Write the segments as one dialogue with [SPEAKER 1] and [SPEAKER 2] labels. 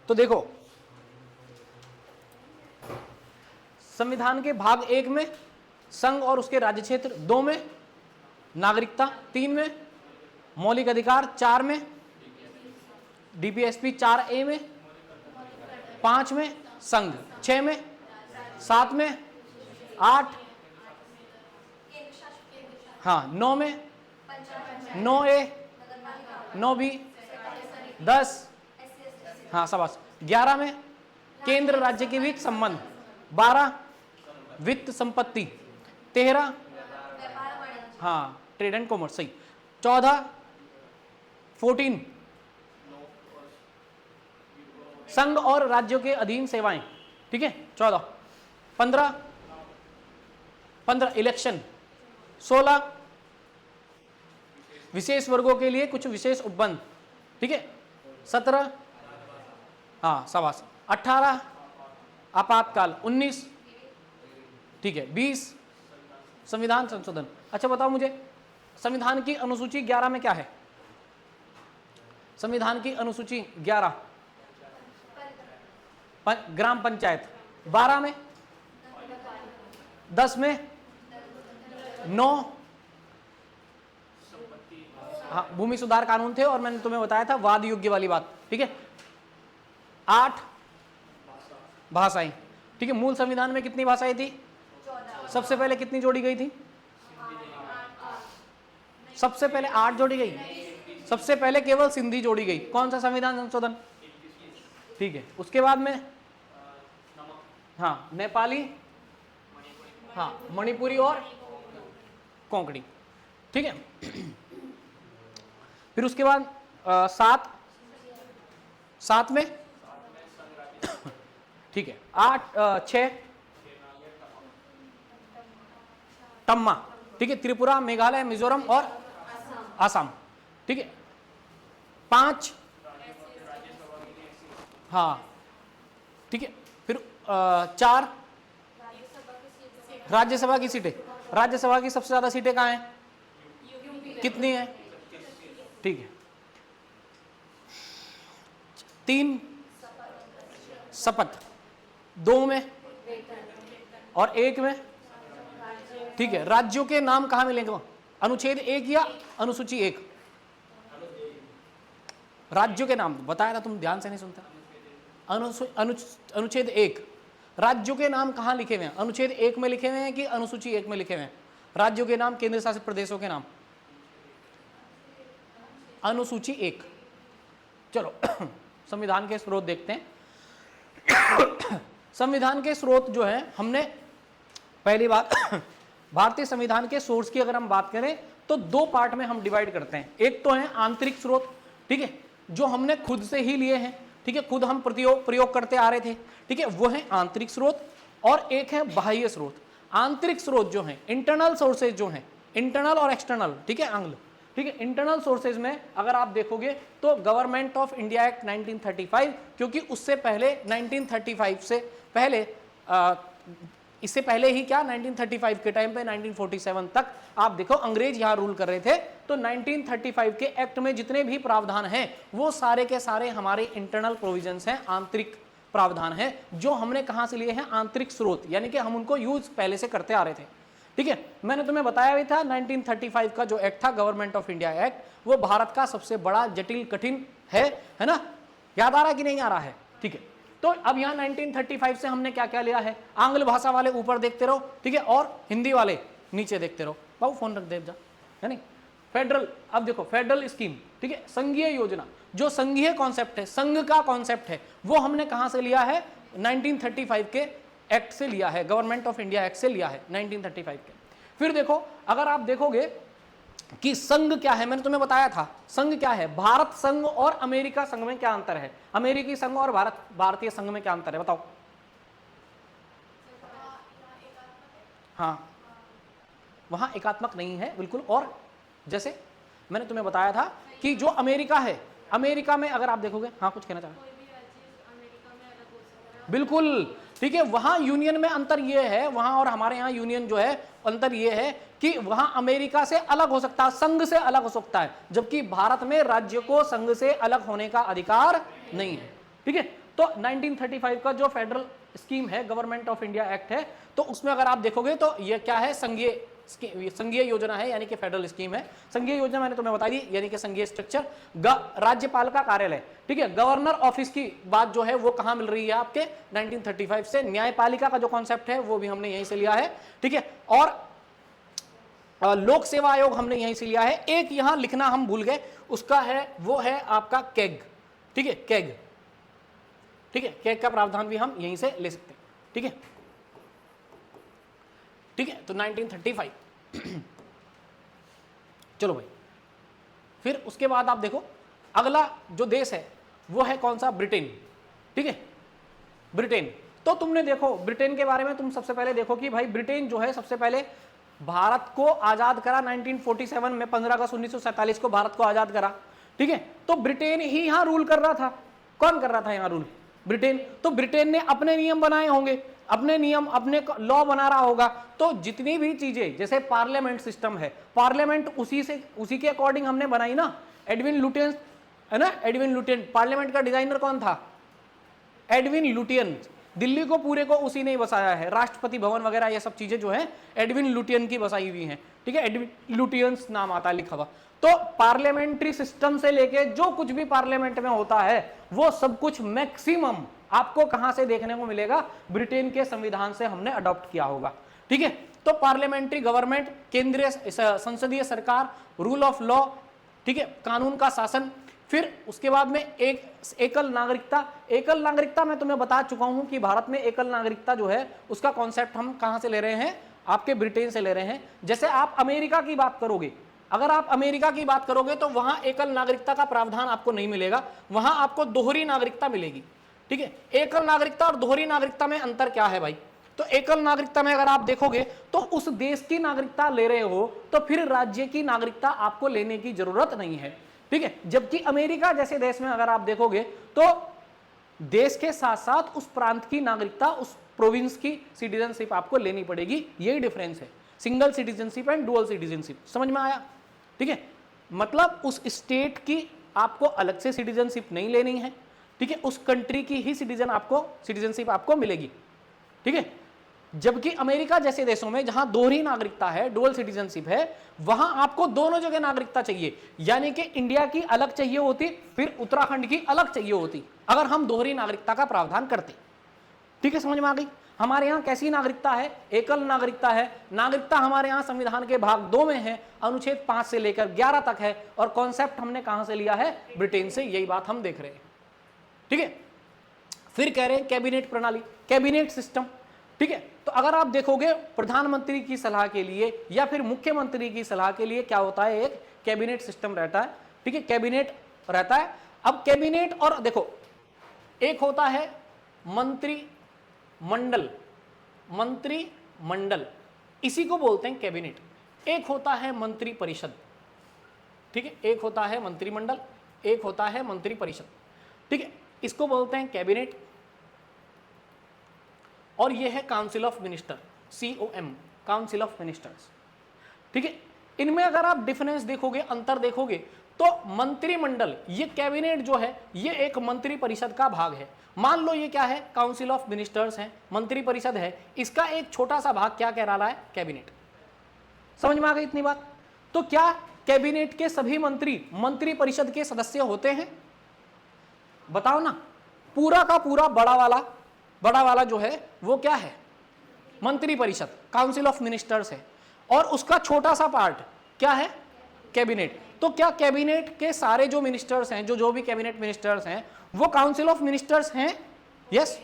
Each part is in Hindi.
[SPEAKER 1] तो देखो, संविधान के भाग 1 में संघ और उसके राज्य क्षेत्र, 2 में नागरिकता, 3 में मौलिक अधिकार, 4 में डीपीएसपी, 4A में, 5 में संघ, 6 में, 7 में, 8, हाँ 9 में 9A, 9B, 10, हाँ शाबाश, 11 में केंद्र राज्य के बीच संबंध, 12 वित्त संपत्ति, 13 हाँ ट्रेड एंड कॉमर्स सही, 14 संघ और राज्यों के अधीन सेवाएं, ठीक है 14, 15 इलेक्शन, 16 विशेष वर्गों के लिए कुछ विशेष उपबंध, ठीक है 17 हाँ शाबाश, 18 आपातकाल, 19 ठीक है, 20 संविधान संशोधन। अच्छा बताओ मुझे, संविधान की अनुसूची 11 में क्या है? संविधान की अनुसूची 11 ग्राम पंचायत, 12 में, 10 में, 9 हाँ भूमि सुधार कानून थे और मैंने तुम्हें बताया था वाद योग्य वाली बात, ठीक है 8 भाषाएं, ठीक है। मूल संविधान में कितनी भाषाएं थी? सबसे पहले कितनी जोड़ी गई थी? सबसे पहले 8 जोड़ी गई, सबसे पहले केवल सिंधी जोड़ी गई। कौन सा संविधान संशोधन? ठीक है, उसके बाद में हाँ नेपाली, हाँ मणिपुरी और कोंकणी, ठीक है। फिर उसके बाद 7 में ठीक है, 6 टम्मा, ठीक है, त्रिपुरा, मेघालय, मिजोरम और आसाम, ठीक है। 5 हाँ ठीक है, फिर 4 राज्यसभा की सीटें। राज्यसभा की सबसे ज्यादा सीटें कहाँ हैं? कितनी है? ठीक है। 3 शपथ, 2 में और 1 में, ठीक है। राज्यों के नाम कहां मिलेंगे? अनुच्छेद 1 या अनुसूची 1? राज्यों के नाम बताया था, तुम ध्यान से नहीं सुनते। अनुच्छेद 1 राज्यों के नाम कहां लिखे हुए हैं? अनुच्छेद 1 में लिखे हुए हैं कि अनुसूची 1 में लिखे हुए हैं? राज्यों के नाम, केंद्र शासित प्रदेशों के नाम, अनुसूची 1। चलो संविधान के स्रोत देखते हैं। संविधान के स्रोत जो है, हमने पहली बात भारतीय संविधान के सोर्स की अगर हम बात करें तो 2 पार्ट में हम डिवाइड करते हैं। एक तो है आंतरिक स्रोत, ठीक है, जो हमने खुद से ही लिए हैं, ठीक है, खुद हम प्रयोग करते आ रहे थे, ठीक है, वो है आंतरिक स्रोत। और एक है बाह्य स्रोत। आंतरिक स्रोत जो है, इंटरनल सोर्सेज जो है, इंटरनल और एक्सटर्नल, ठीक है, आंग्ल, ठीक है। इंटरनल सोर्सेज में अगर आप देखोगे तो गवर्नमेंट ऑफ इंडिया एक्ट 1935, क्योंकि उससे पहले 1935 से पहले इससे पहले ही क्या 1935 के टाइम पे 1947 तक आप देखो अंग्रेज यहां रूल कर रहे थे। तो 1935 के एक्ट में जितने भी प्रावधान हैं वो सारे के सारे हमारे इंटरनल प्रोविजंस हैं, आंतरिक प्रावधान हैं, जो हमने कहां से लिए हैं? आंतरिक स्रोत, यानी कि हम उनको यूज पहले से करते आ रहे थे, ठीक है। मैंने तुम्हें बताया भी था 1935 का जो एक्ट था गवर्नमेंट ऑफ इंडिया एक्ट, वो भारत का सबसे बड़ा जटिल कठिन है ना? याद आ रहा है कि नहीं आ रहा है? ठीक है। तो अब यहाँ 1935 से हमने क्या क्या लिया है? आंग्ल भाषा वाले ऊपर देखते रहो, ठीक है, और हिंदी वाले नीचे देखते रहो। बाबू फोन रख दे जा, है नहीं? फेडरल, अब देखो फेडरल स्कीम, ठीक है, संघीय योजना, जो संघीय कॉन्सेप्ट है, संघ का कॉन्सेप्ट है, वो हमने कहां से लिया है? 1935 के एक्ट से लिया है, गवर्नमेंट ऑफ इंडिया एक्ट से लिया है 1935 के। फिर देखो, अगर आप देखोगे कि संघ क्या है, मैंने तुम्हें बताया था संघ क्या है। भारत संघ और अमेरिका संघ में क्या अंतर है? अमेरिकी संघ और भारतीय संघ में क्या अंतर है? बताओ। हाँ, वहां एकात्मक नहीं है बिल्कुल। और जैसे मैंने तुम्हें बताया था कि जो अमेरिका है, अमेरिका में अगर आप देखोगे, हाँ कुछ कहना चाह रहे? बिल्कुल ठीक है, वहां यूनियन में अंतर यह है, वहां और हमारे यहाँ यूनियन जो है अंतर यह है कि वहां अमेरिका से अलग हो सकता है, संघ से अलग हो सकता है, जबकि भारत में राज्य को संघ से अलग होने का अधिकार नहीं है, ठीक है। तो 1935 का जो फेडरल स्कीम है, गवर्नमेंट ऑफ इंडिया एक्ट है, तो उसमें अगर आप देखोगे तो ये क्या है, संघीय योजना है, यानी कि फेडरल स्कीम है। संघीय योजना मैंने तुम्हें बता दी, यानी कि संघीय स्ट्रक्चर। राज्यपाल का कार्यालय, ठीक है, गवर्नर ऑफिस की बात जो है वो कहां मिल रही है आपके 1935 से। न्यायपालिका का जो कॉन्सेप्ट है वो भी हमने यहीं से लिया है, ठीक है। और लोक सेवा आयोग हमने यहीं से लिया है। एक यहां लिखना हम भूल गए, उसका है, वो है आपका कैग, ठीक है, कैग, ठीक है, कैग का प्रावधान भी हम यहीं से ले सकते हैं, ठीक है, ठीक है। तो 1935 चलो भाई, फिर उसके बाद आप देखो अगला जो देश है वो है कौन सा, ब्रिटेन, ठीक है, ब्रिटेन। तो तुमने देखो ब्रिटेन के बारे में, तुम सबसे पहले देखो कि भाई ब्रिटेन जो है सबसे पहले भारत को आजाद करा 1947 में, 15 अगस्त 1947 को भारत को आजाद करा, ठीक है। तो ब्रिटेन ही यहां रूल कर रहा था। कौन कर रहा था यहां रूल, ब्रिटेन। तो ब्रिटेन ने अपने नियम बनाए होंगे, अपने नियम, अपने लॉ बना रहा होगा। तो जितनी भी चीजें, जैसे पार्लियामेंट सिस्टम है, पार्लियामेंट उसी के अकॉर्डिंग हमने बनाई ना। एडविन लुटियन है ना, एडविन लुटियन, पार्लियामेंट का डिजाइनर कौन था, एडविन लुटियन। दिल्ली को पूरे को उसी ने बसाया है, राष्ट्रपति भवन वगैरह ये सब चीजें जो है एडविन लुटियन की बसाई हुई हैं, ठीक है, एडविन लुटियंस नाम आता है लिखा हुआ। तो पार्लियामेंट्री सिस्टम से लेके जो कुछ भी पार्लियामेंट में होता है वो सब कुछ मैक्सिमम आपको कहां से देखने को मिलेगा, ब्रिटेन के संविधान से हमने अडॉप्ट किया होगा, ठीक है। तो पार्लियामेंट्री गवर्नमेंट, केंद्रीय संसदीय सरकार, रूल ऑफ लॉ, ठीक है, कानून का शासन। फिर उसके बाद में एक एकल नागरिकता। एकल नागरिकता मैं तुम्हें बता चुका हूं कि भारत में एकल नागरिकता जो है उसका कॉन्सेप्ट हम कहां से ले रहे हैं, आपके ब्रिटेन से ले रहे हैं। जैसे आप अमेरिका की बात करोगे, अगर आप अमेरिका की बात करोगे तो वहां एकल नागरिकता का प्रावधान आपको नहीं मिलेगा, वहां आपको दोहरी नागरिकता मिलेगी, ठीक है। एकल नागरिकता और दोहरी नागरिकता में अंतर क्या है भाई, तो एकल नागरिकता में अगर आप देखोगे तो उस देश की नागरिकता ले रहे हो तो फिर राज्य की नागरिकता आपको लेने की जरूरत नहीं है, ठीक है। जबकि अमेरिका जैसे देश में अगर आप देखोगे तो देश के साथ साथ उस प्रांत की नागरिकता, उस प्रोविंस की सिटीजनशिप आपको लेनी पड़ेगी। यही डिफरेंस है, single citizenship and dual citizenship. समझ में आया, ठीक है। मतलब उस स्टेट की आपको अलग से सिटीजनशिप नहीं लेनी है, ठीक है, उस कंट्री की ही सिटीजनशिप आपको मिलेगी, ठीक है। जबकि अमेरिका जैसे देशों में जहां दोहरी नागरिकता है, डुअल सिटीजनशिप है, वहां आपको दोनों जगह नागरिकता चाहिए। यानी कि इंडिया की अलग चाहिए होती, फिर उत्तराखंड की अलग चाहिए होती, अगर हम दोहरी नागरिकता का प्रावधान करते, ठीक है। समझ में आ गई। हमारे यहां कैसी नागरिकता है, एकल नागरिकता है। नागरिकता हमारे यहां संविधान के भाग 2 में है, अनुच्छेद 5 से लेकर 11 तक है, और कॉन्सेप्ट हमने कहां से लिया है, ब्रिटेन से। यही बात हम देख रहे हैं, ठीक है। फिर कह रहे हैं कैबिनेट प्रणाली, कैबिनेट सिस्टम, ठीक है। तो अगर आप देखोगे प्रधानमंत्री की सलाह के लिए या फिर मुख्यमंत्री की सलाह के लिए क्या होता है, एक कैबिनेट सिस्टम रहता है, ठीक है, कैबिनेट रहता है। अब कैबिनेट, और देखो एक होता है मंत्रिमंडल, मंत्रिमंडल इसी को बोलते हैं कैबिनेट। एक होता है मंत्री परिषद, ठीक है, एक होता है मंत्रिमंडल, एक होता है मंत्री परिषद, ठीक है, इसको बोलते हैं कैबिनेट। और यह है council of minister, COM, council of ministers, ठीक है। इनमें अगर आप डिफरेंस देखोगे, अंतर देखोगे, तो मंत्रिमंडल, ये कैबिनेट जो है ये एक मंत्री परिषद का भाग है। मान लो ये क्या है, काउंसिल ऑफ मिनिस्टर्स है, मंत्री परिषद है, इसका एक छोटा सा भाग क्या कह रहा है, कैबिनेट। समझ में आ गई इतनी बात। तो क्या कैबिनेट के सभी मंत्री मंत्री परिषद के सदस्य होते हैं, बताओ ना। पूरा का पूरा बड़ा वाला जो है वो क्या है, मंत्री परिषद, काउंसिल ऑफ मिनिस्टर्स है, और उसका छोटा सा पार्ट क्या है, कैबिनेट। तो क्या कैबिनेट के सारे जो मिनिस्टर्स हैं, जो भी कैबिनेट मिनिस्टर्स हैं, वो काउंसिल ऑफ मिनिस्टर्स हैं? यस,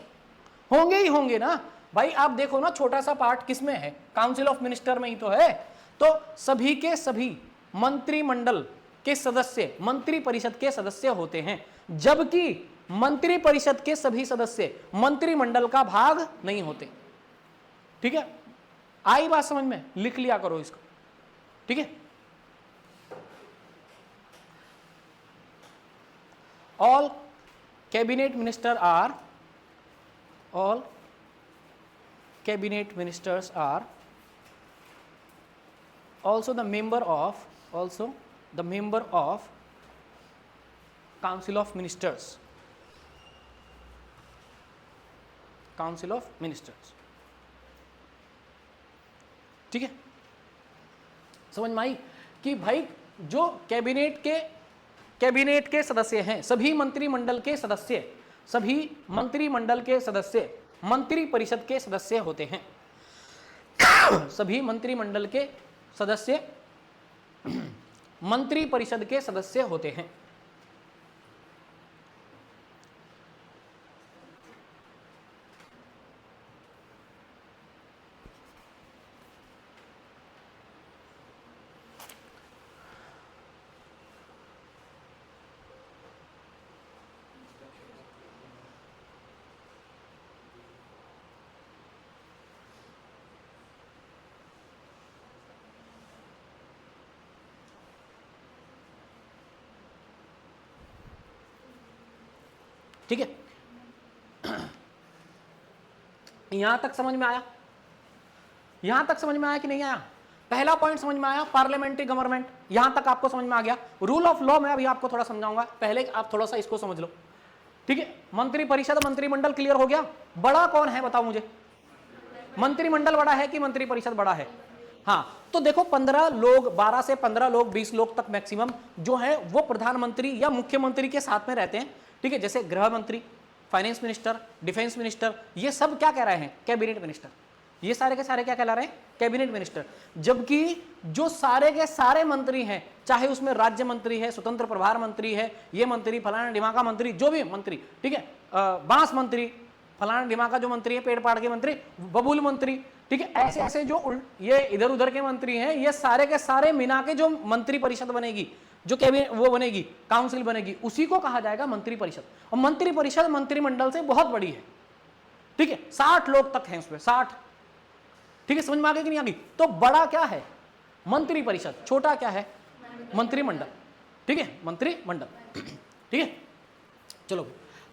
[SPEAKER 1] होंगे ही होंगे ना भाई। आप देखो ना, छोटा सा पार्ट किसमें है, काउंसिल ऑफ मिनिस्टर में ही तो है। तो सभी के सभी मंत्रिमंडल के सदस्य मंत्री परिषद के सदस्य होते हैं, जबकि मंत्री परिषद के सभी सदस्य मंत्रिमंडल का भाग नहीं होते, ठीक है। आई बात समझ में, लिख लिया करो इसको, ठीक है। All cabinet ministers are also the member of council of ministers, council of ministers. ठीक है, समझ में आई कि भाई जो कैबिनेट के सदस्य हैं, सभी मंत्रिमंडल के सदस्य मंत्री परिषद के सदस्य होते हैं। सभी मंत्रिमंडल के सदस्य मंत्री परिषद के सदस्य होते हैं। ठीक है, यहां तक समझ में आया? यहां तक समझ में आया कि नहीं आया? पहला पॉइंट समझ में आया, पार्लियामेंट्री गवर्नमेंट, यहां तक आपको समझ में आ गया। रूल ऑफ लॉ मैं अभी आपको थोड़ा समझाऊंगा, पहले आप थोड़ा सा इसको समझ लो। ठीक है, मंत्री परिषद मंत्रिमंडल क्लियर हो गया। बड़ा कौन है बताओ मुझे? मंत्रिमंडल बड़ा है कि मंत्री परिषद बड़ा है? हाँ, तो देखो 15 लोग, 12 से 15 लोग, 20 लोग तक मैक्सिमम जो है वो प्रधानमंत्री या मुख्यमंत्री के साथ में रहते हैं। ठीक है, जैसे गृह मंत्री, फाइनेंस मिनिस्टर, डिफेंस मिनिस्टर, ये सब क्या कह रहे हैं? Cabinet minister. ये सारे के सारे क्या कहला रहे हैं? Cabinet minister. जबकि जो सारे के सारे मंत्री हैं, चाहे उसमें राज्य मंत्री है, स्वतंत्र प्रभार मंत्री है, ये मंत्री, फलाना ढिमाका मंत्री, जो भी मंत्री, ठीक है, बांस मंत्री, फलाना ढिमाका जो मंत्री है, पेड़ पाड़ के मंत्री, बबूल मंत्री, ठीक है, ऐसे ऐसे जो ये इधर उधर के मंत्री हैं, ये सारे के सारे मिला के जो मंत्री परिषद बनेगी, जो कैबिनेट वो बनेगी, काउंसिल बनेगी, उसी को कहा जाएगा मंत्री परिषद। और मंत्री परिषद मंत्रिमंडल से बहुत बड़ी है। ठीक है, 60 लोग तक हैं उसमें, 60। ठीक है, समझ में आ गई कि नहीं आ गई? तो बड़ा क्या है? मंत्री परिषद। छोटा क्या है? मंत्रिमंडल। ठीक है, मंत्रिमंडल। ठीक है, चलो।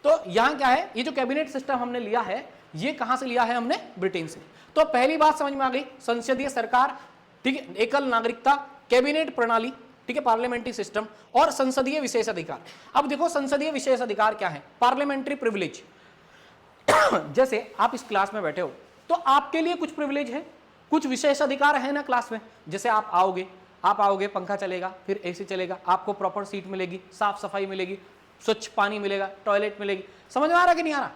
[SPEAKER 1] तो यहां क्या है, ये जो कैबिनेट सिस्टम हमने लिया है, ये कहां से लिया है हमने? ब्रिटेन से। तो पहली बात समझ में आ गई, संसदीय सरकार, ठीक है, एकल नागरिकता, कैबिनेट प्रणाली, ठीक है, पार्लियामेंट्री सिस्टम, और संसदीय विशेष अधिकार। अब देखो संसदीय विशेष अधिकार क्या है? Parliamentary privilege. जैसे आप इस क्लास में बैठे हो तो आपके लिए कुछ प्रिविलेज है, कुछ विशेष अधिकार है ना क्लास में। जैसे आप आओगे, पंखा चलेगा, फिर एसी चलेगा, आपको प्रॉपर सीट मिलेगी, साफ सफाई मिलेगी, स्वच्छ पानी मिलेगा, टॉयलेट मिलेगी। समझ में आ रहा कि नहीं आ रहा?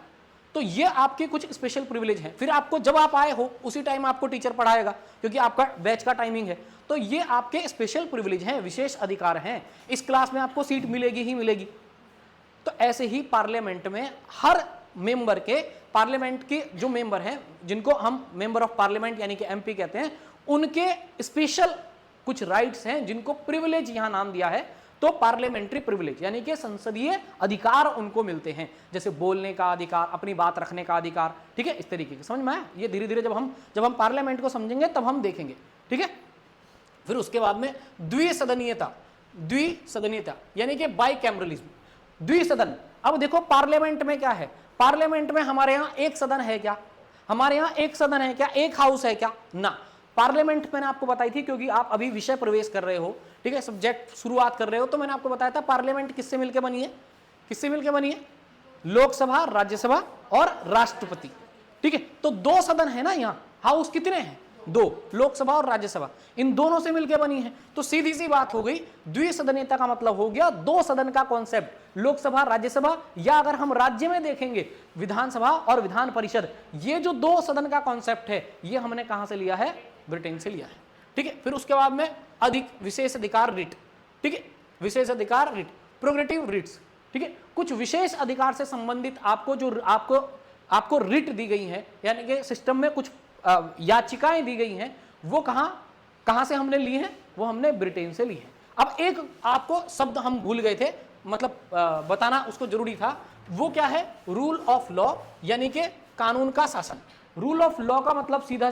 [SPEAKER 1] तो ये आपके कुछ स्पेशल प्रिविलेज हैं। फिर आपको जब आप आए हो उसी टाइम आपको टीचर पढ़ाएगा, क्योंकि आपका बैच का टाइमिंग है। तो ये आपके स्पेशल प्रिविलेज हैं, विशेष अधिकार हैं। इस क्लास में आपको सीट मिलेगी ही मिलेगी। तो ऐसे ही पार्लियामेंट में हर मेंबर के, पार्लियामेंट के जो मेंबर हैं, जिनको हम मेंबर ऑफ पार्लियामेंट यानी कि एमपी कहते हैं, उनके स्पेशल कुछ राइट्स हैं, जिनको प्रिविलेज यहां नाम दिया है। तो पार्लियामेंट्री प्रिविलेज यानी कि संसदीय अधिकार उनको मिलते हैं, जैसे बोलने का अधिकार, अपनी बात रखने का अधिकार। ठीक है, इस तरीके के। समझ में आया? ये धीरे धीरे जब हम पार्लियामेंट को समझेंगे तब हम देखेंगे। ठीक है, फिर उसके बाद में द्विसदनीयता यानी कि बाई कैमरलिज्म, द्विसदन। अब देखो पार्लियामेंट में क्या है? पार्लियामेंट में हमारे यहाँ एक सदन है क्या? हमारे यहाँ एक सदन है क्या? एक हाउस है क्या? ना। पार्लियामेंट मैंने आपको बताई थी, क्योंकि आप अभी विषय प्रवेश कर रहे हो, ठीक है, सब्जेक्ट शुरुआत कर रहे हो, तो मैंने आपको बताया था पार्लियामेंट किससे मिलकर बनी है? किससे मिलकर बनी है? लोकसभा, राज्यसभा और राष्ट्रपति। ठीक है, तो 2 सदन है ना यहाँ। हाउस कितने हैं? 2, लोकसभा और राज्यसभा, इन दोनों से मिलकर बनी है। तो सीधी सी बात हो गई, द्विसदनीयता का मतलब हो गया 2 सदन का कॉन्सेप्ट, लोकसभा, राज्यसभा, या अगर हम राज्य में देखेंगे विधानसभा और विधान परिषद। ये जो 2 सदन का कॉन्सेप्ट है, ये हमने कहां से लिया है? ब्रिटेन से लिया है। ठीक है, फिर उसके बाद में अधिक विशेष अधिकार रिट। ठीक है, विशेष अधिकार रिट, प्रोग्रेटिव रिट्स। ठीक है, कुछ विशेष अधिकार से संबंधित आपको जो आपको रिट दी गई है, यानी कि सिस्टम में कुछ याचिकाएं दी गई हैं, वो कहां से हमने ली हैं? वो हमने ब्रिटेन से ली है। अब एक आपको शब्द हम भूल गए थे, मतलब बताना उसको जरूरी था। वो क्या है? रूल ऑफ लॉ, यानी कि कानून का शासन। रूल ऑफ लॉ का मतलब सीधा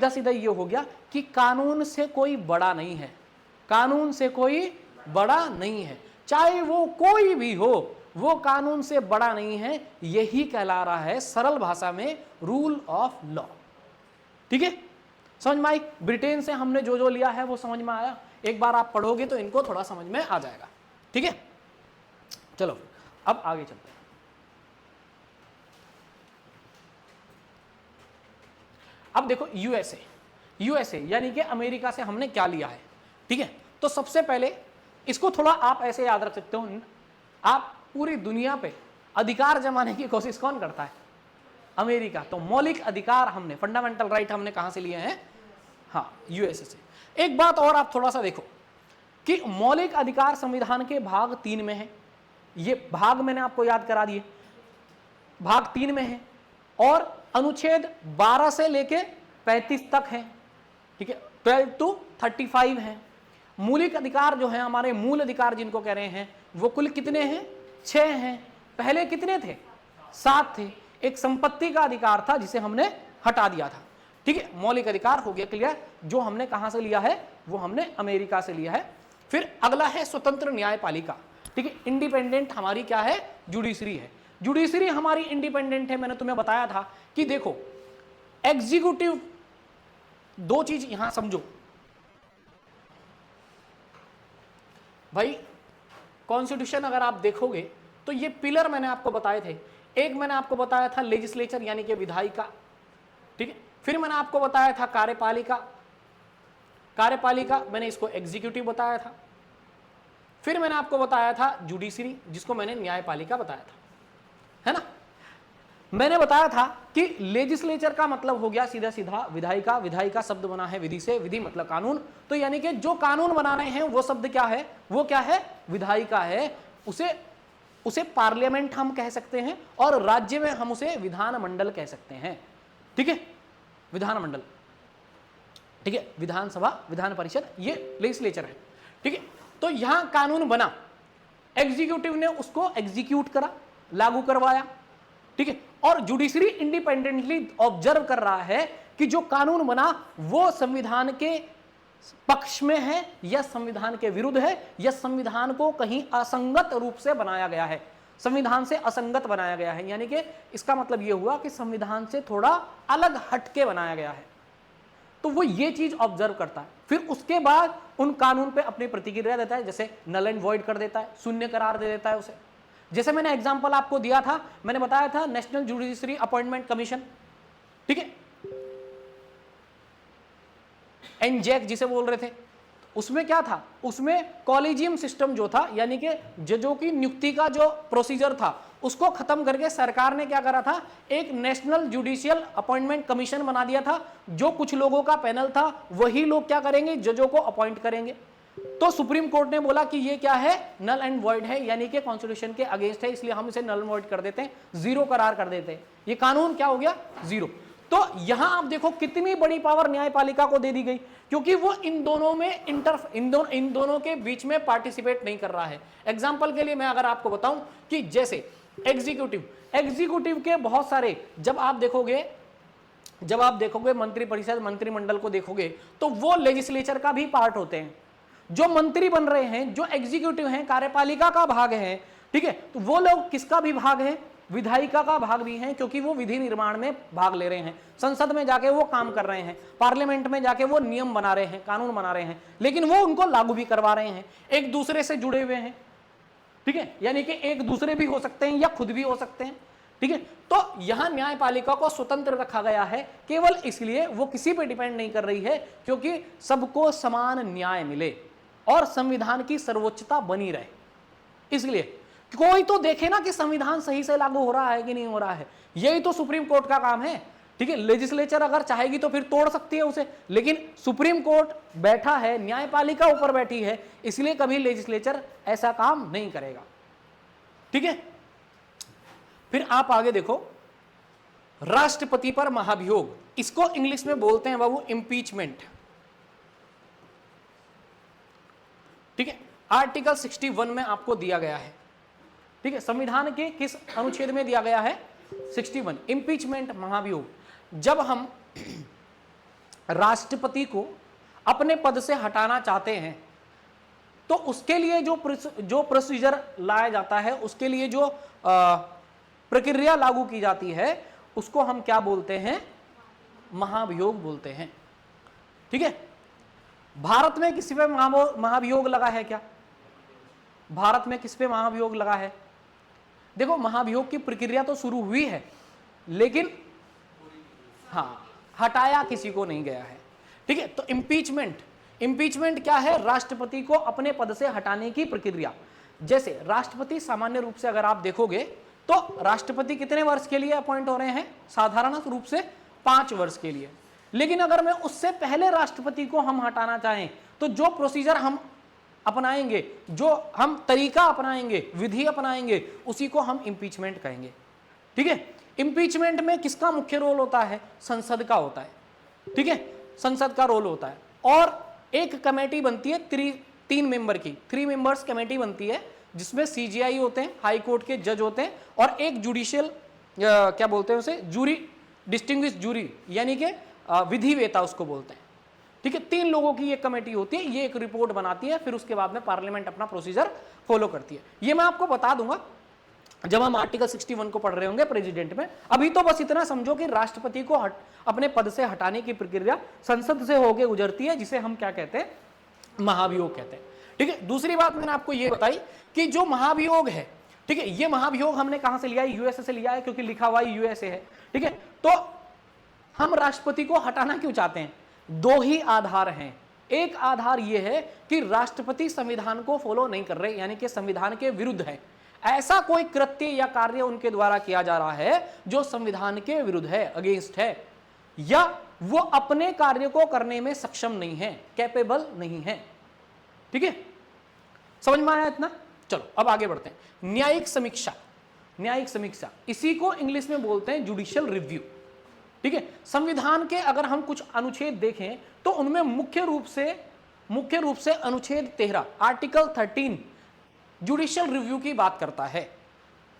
[SPEAKER 1] सीधा ये हो गया कि कानून से कोई बड़ा नहीं है, कानून से कोई बड़ा नहीं है, चाहे वो कोई भी हो, वो कानून से बड़ा नहीं है। यही कहला रहा है सरल भाषा में रूल ऑफ लॉ। ठीक है, समझ में आई? ब्रिटेन से हमने जो जो लिया है वो समझ में आया? एक बार आप पढ़ोगे तो इनको थोड़ा समझ में आ जाएगा। ठीक है, चलो अब आगे चलते हैं। अब देखो यूएसए यानी कि अमेरिका से हमने क्या लिया है, ठीक है। तो सबसे पहले इसको थोड़ा आप ऐसे याद रख सकते हो, आप पूरी दुनिया पे अधिकार जमाने की कोशिश कौन करता है? अमेरिका। तो मौलिक अधिकार हमने, फंडामेंटल राइट हमने कहां से लिए हैं? हाँ, यूएसए से। एक बात और आप थोड़ा सा देखो कि मौलिक अधिकार संविधान के भाग 3 में है। ये भाग मैंने आपको याद करा दिए, भाग 3 में है और अनुच्छेद 12 से लेके 35 तक है, ठीक है, 12 to 35 है। मौलिक अधिकार जो है हमारे, मूल अधिकार जिनको कह रहे हैं, वो कुल कितने हैं? 6 हैं। पहले कितने थे? 7 थे। एक संपत्ति का अधिकार था जिसे हमने हटा दिया था, ठीक है। मौलिक अधिकार हो गया क्लियर, जो हमने कहां से लिया है? वो हमने अमेरिका से लिया है। फिर अगला है स्वतंत्र न्यायपालिका, ठीक है। इंडिपेंडेंट हमारी क्या है? जुडिशरी है। जुडिशरी हमारी इंडिपेंडेंट है। मैंने तुम्हें बताया था कि देखो एग्जीक्यूटिव, दो चीज यहां समझो भाई, कॉन्स्टिट्यूशन अगर आप देखोगे तो ये पिलर मैंने आपको बताए थे। एक मैंने आपको बताया था लेजिस्लेचर यानी कि विधायिका, ठीक है। फिर मैंने आपको बताया था कार्यपालिका, मैंने इसको एग्जीक्यूटिव बताया था। फिर मैंने आपको बताया था जुडिशरी, जिसको मैंने न्यायपालिका बताया था, है ना। मैंने बताया था कि लेजिस्लेचर का मतलब हो गया सीधा सीधा विधायिका। विधायिका शब्द बना है विधि से, विधि मतलब कानून। तो यानी कि जो कानून बना रहे हैं वो शब्द क्या है? वो क्या है? विधायिका है। उसे पार्लियामेंट हम कह सकते हैं और राज्य में हम उसे विधानमंडल कह सकते हैं, ठीक है। विधानमंडल, ठीक है। विधानसभा, विधान परिषद, ये लेजिस्लेचर है, ठीक है। तो यहां कानून बना, एग्जीक्यूटिव ने उसको एग्जीक्यूट करा, लागू करवाया, ठीक है। और जुडिशरी इंडिपेंडेंटली ऑब्जर्व कर रहा है कि जो कानून बना वो संविधान के पक्ष में है या संविधान के विरुद्ध है, या संविधान को कहीं असंगत रूप से बनाया गया है, संविधान से असंगत बनाया गया है। यानी कि इसका मतलब यह हुआ कि संविधान से थोड़ा अलग हटके बनाया गया है। तो वो ये चीज ऑब्जर्व करता है। फिर उसके बाद उन कानून पे अपनी प्रतिक्रिया देता है, जैसे नल एंड वॉइड कर देता है, शून्य करार दे देता है उसे। जैसे मैंने एग्जांपल आपको दिया था, मैंने बताया था नेशनल जुडिशरी अपॉइंटमेंट कमीशन, ठीक है, एनजैक जिसे बोल रहे थे। उसमें क्या था? उसमें कॉलेजियम सिस्टम जो था, यानी कि जजों की नियुक्ति का जो प्रोसीजर था, उसको खत्म करके सरकार ने क्या करा था? एक नेशनल जुडिशियल अपॉइंटमेंट कमीशन बना दिया था। जो कुछ लोगों का पैनल था वही लोग क्या करेंगे? जजों को अपॉइंट करेंगे। तो सुप्रीम कोर्ट ने बोला कि ये क्या है? नल एंड वॉइड है, यानी कि कॉन्स्टिट्यूशन के अगेंस्ट है, इसलिए हम इसे नल एंड वॉइड कर देते हैं, जीरो करार कर देते हैं। ये कानून क्या हो गया? जीरो। तो यहां आप देखो कितनी बड़ी पावर न्यायपालिका को दे दी गई, क्योंकि वो इन दोनों में इन दोनों के बीच में पार्टिसिपेट नहीं कर रहा है। एग्जाम्पल के लिए मैं अगर आपको बताऊं कि जैसे एग्जीक्यूटिव के बहुत सारे, जब आप देखोगे मंत्रिपरिषद, मंत्रिमंडल को देखोगे तो वो लेजिस्लेचर का भी पार्ट होते हैं। जो मंत्री बन रहे हैं, जो एग्जीक्यूटिव हैं, कार्यपालिका का भाग है, ठीक है। तो वो लोग किसका भी भाग है? विधायिका का भाग भी है, क्योंकि वो विधि निर्माण में भाग ले रहे हैं, संसद में जाके वो काम कर रहे हैं, पार्लियामेंट में जाके वो नियम बना रहे हैं, कानून बना रहे हैं, लेकिन वो उनको लागू भी करवा रहे हैं, एक दूसरे से जुड़े हुए हैं, ठीक है। यानी कि एक दूसरे भी हो सकते हैं या खुद भी हो सकते हैं, ठीक है। तो यहां न्यायपालिका को स्वतंत्र रखा गया है, केवल इसलिए वो किसी पे डिपेंड नहीं कर रही है, क्योंकि सबको समान न्याय मिले और संविधान की सर्वोच्चता बनी रहे। इसलिए कोई तो देखे ना कि संविधान सही से लागू हो रहा है कि नहीं हो रहा है। यही तो सुप्रीम कोर्ट का काम है, ठीक है। लेजिस्लेचर अगर चाहेगी तो फिर तोड़ सकती है उसे, लेकिन सुप्रीम कोर्ट बैठा है, न्यायपालिका ऊपर बैठी है, इसलिए कभी लेजिस्लेचर ऐसा काम नहीं करेगा, ठीक है। फिर आप आगे देखो, राष्ट्रपति पर महाभियोग, इसको इंग्लिश में बोलते हैं बाबू इंपीचमेंट, ठीक है। आर्टिकल 61 में आपको दिया गया है, ठीक है। संविधान के किस अनुच्छेद में दिया गया है? 61, इंपीचमेंट, महाभियोग। जब हम राष्ट्रपति को अपने पद से हटाना चाहते हैं तो उसके लिए जो प्रोसीजर लाया जाता है, उसके लिए जो प्रक्रिया लागू की जाती है, उसको हम क्या बोलते हैं? महाभियोग बोलते हैं, ठीक है। भारत में किसी पे महाभियोग लगा है क्या? भारत में किस पे महाभियोग लगा है? देखो, महाभियोग की प्रक्रिया तो शुरू हुई है, लेकिन हाँ, हटाया किसी को नहीं गया है। ठीक है, तो इंपीचमेंट क्या है? राष्ट्रपति को अपने पद से हटाने की प्रक्रिया। जैसे राष्ट्रपति सामान्य रूप से अगर आप देखोगे तो राष्ट्रपति कितने वर्ष के लिए अपॉइंट हो रहे हैं? साधारण रूप से 5 वर्ष के लिए। लेकिन अगर मैं उससे पहले राष्ट्रपति को हम हटाना चाहें तो जो प्रोसीजर हम अपनाएंगे, जो हम तरीका अपनाएंगे, विधि अपनाएंगे, उसी को हम इंपीचमेंट कहेंगे। ठीक है, इंपीचमेंट में किसका मुख्य रोल होता है? संसद का होता है। ठीक है, संसद का रोल होता है। और एक कमेटी बनती है 3 मेंबर की, 3 मेंबर्स कमेटी बनती है, जिसमें सीजीआई होते हैं, हाई कोर्ट के जज होते हैं, और एक जुडिशियल क्या बोलते हैं उसे, जूरी, डिस्टिंग्विश जूरी, यानी कि विधिवेता उसको बोलते हैं। ठीक है, 3 लोगों की एक कमेटी होती है, ये एक रिपोर्ट बनाती है, फिर उसके बाद में पार्लियामेंट अपना प्रोसीजर फॉलो करती है। ये मैं आपको बता दूंगा जब हम आर्टिकल 61 को पढ़ रहे होंगे प्रेसिडेंट में। अभी तो बस इतना समझो कि राष्ट्रपति को अपने पद से हटाने की प्रक्रिया संसद से होकर गुजरती है, जिसे हम क्या कहते हैं? महाभियोग कहते हैं। ठीक है, दूसरी बात मैंने आपको ये बताई कि जो महाभियोग है, ठीक है, ये महाभियोग हमने कहां से लिया है? यूएसए से लिया है, क्योंकि लिखा हुआ यूएसए है। ठीक है, तो हम राष्ट्रपति को हटाना क्यों चाहते हैं? 2 ही आधार हैं। एक आधार यह है कि राष्ट्रपति संविधान को फॉलो नहीं कर रहे, यानी कि संविधान के विरुद्ध है। ऐसा कोई कृत्य या कार्य उनके द्वारा किया जा रहा है जो संविधान के विरुद्ध है, अगेंस्ट है, या वो अपने कार्य को करने में सक्षम नहीं है, कैपेबल नहीं है। ठीक है, समझ में आया इतना? चलो अब आगे बढ़ते हैं। न्यायिक समीक्षा, न्यायिक समीक्षा, इसी को इंग्लिश में बोलते हैं जुडिशियल रिव्यू। ठीक है, संविधान के अगर हम कुछ अनुच्छेद देखें तो उनमें मुख्य रूप से अनुच्छेद 13, आर्टिकल 13 जुडिशियल रिव्यू की बात करता है।